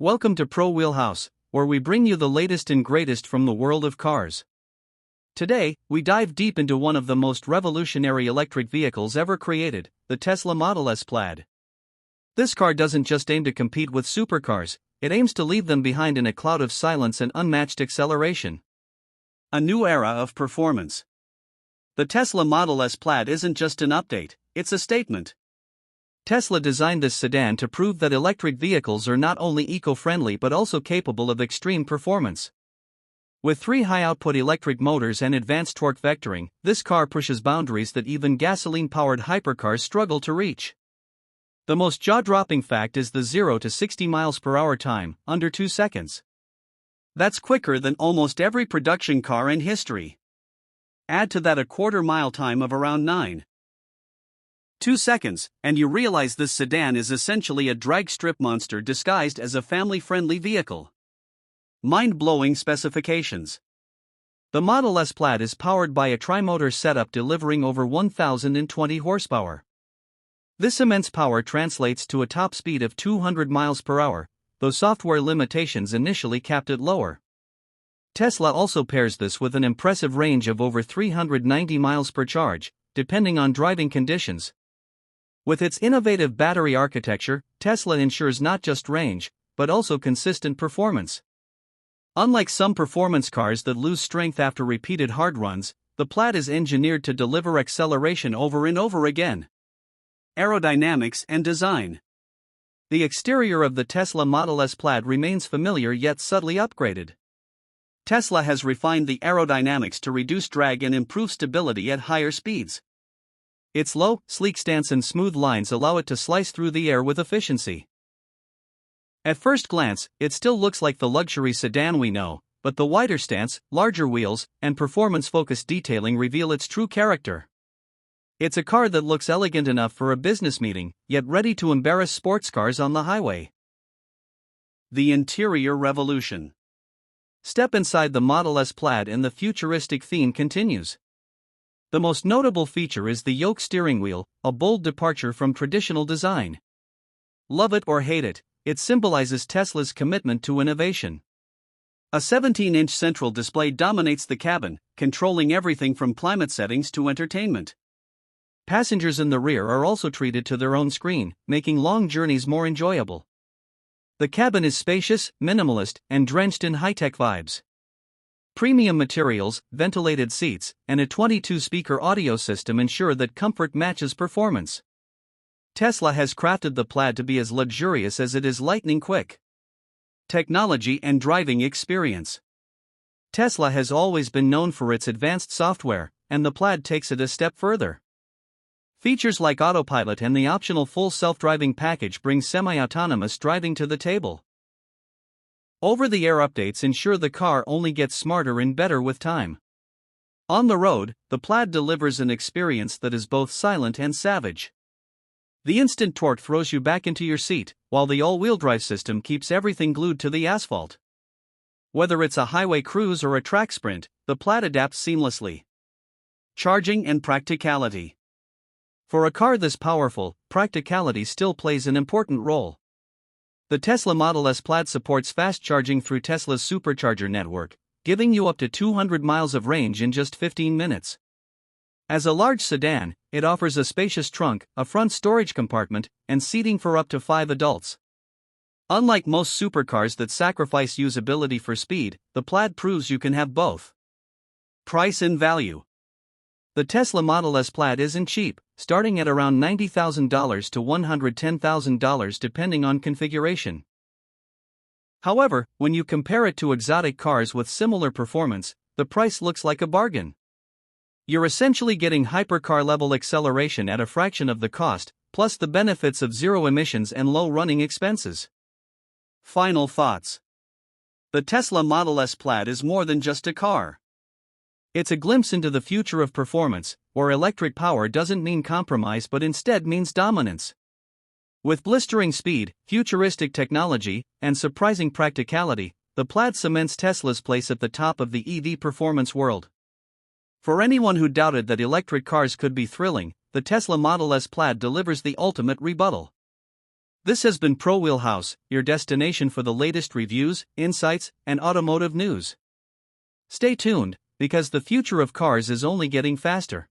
Welcome to Pro Wheelhouse, where we bring you the latest and greatest from the world of cars. Today, we dive deep into one of the most revolutionary electric vehicles ever created, the Tesla Model S Plaid. This car doesn't just aim to compete with supercars, it aims to leave them behind in a cloud of silence and unmatched acceleration. A new era of performance. The Tesla Model S Plaid isn't just an update, it's a statement. Tesla designed this sedan to prove that electric vehicles are not only eco-friendly but also capable of extreme performance. With 3 high-output electric motors and advanced torque vectoring, this car pushes boundaries that even gasoline-powered hypercars struggle to reach. The most jaw-dropping fact is the 0 to 60 miles per hour time, under 2 seconds. That's quicker than almost every production car in history. Add to that a quarter-mile time of around 9.2 seconds, and you realize this sedan is essentially a drag strip monster disguised as a family-friendly vehicle. Mind-blowing specifications. The Model S Plaid is powered by a tri-motor setup delivering over 1,020 horsepower. This immense power translates to a top speed of 200 miles per hour, though software limitations initially capped it lower. Tesla also pairs this with an impressive range of over 390 miles per charge, depending on driving conditions. With its innovative battery architecture, Tesla ensures not just range, but also consistent performance. Unlike some performance cars that lose strength after repeated hard runs, the Plaid is engineered to deliver acceleration over and over again. Aerodynamics and design. The exterior of the Tesla Model S Plaid remains familiar yet subtly upgraded. Tesla has refined the aerodynamics to reduce drag and improve stability at higher speeds. Its low, sleek stance and smooth lines allow it to slice through the air with efficiency. At first glance, it still looks like the luxury sedan we know, but the wider stance, larger wheels, and performance-focused detailing reveal its true character. It's a car that looks elegant enough for a business meeting, yet ready to embarrass sports cars on the highway. The interior revolution. Step inside the Model S Plaid and the futuristic theme continues. The most notable feature is the yoke steering wheel, a bold departure from traditional design. Love it or hate it, it symbolizes Tesla's commitment to innovation. A 17-inch central display dominates the cabin, controlling everything from climate settings to entertainment. Passengers in the rear are also treated to their own screen, making long journeys more enjoyable. The cabin is spacious, minimalist, and drenched in high-tech vibes. Premium materials, ventilated seats, and a 22-speaker audio system ensure that comfort matches performance. Tesla has crafted the Plaid to be as luxurious as it is lightning quick. Technology and driving experience. Tesla has always been known for its advanced software, and the Plaid takes it a step further. Features like autopilot and the optional full self-driving package bring semi-autonomous driving to the table. Over-the-air updates ensure the car only gets smarter and better with time. On the road, the Plaid delivers an experience that is both silent and savage. The instant torque throws you back into your seat, while the all-wheel drive system keeps everything glued to the asphalt. Whether it's a highway cruise or a track sprint, the Plaid adapts seamlessly. Charging and practicality. For a car this powerful, practicality still plays an important role. The Tesla Model S Plaid supports fast charging through Tesla's supercharger network, giving you up to 200 miles of range in just 15 minutes. As a large sedan, it offers a spacious trunk, a front storage compartment, and seating for up to 5 adults. Unlike most supercars that sacrifice usability for speed, the Plaid proves you can have both. Price and value. The Tesla Model S Plaid isn't cheap, starting at around $90,000 to $110,000 depending on configuration. However, when you compare it to exotic cars with similar performance, the price looks like a bargain. You're essentially getting hypercar-level acceleration at a fraction of the cost, plus the benefits of zero emissions and low running expenses. Final thoughts. The Tesla Model S Plaid is more than just a car. It's a glimpse into the future of performance, where electric power doesn't mean compromise but instead means dominance. With blistering speed, futuristic technology, and surprising practicality, the Plaid cements Tesla's place at the top of the EV performance world. For anyone who doubted that electric cars could be thrilling, the Tesla Model S Plaid delivers the ultimate rebuttal. This has been Pro Wheelhouse, your destination for the latest reviews, insights, and automotive news. Stay tuned, because the future of cars is only getting faster.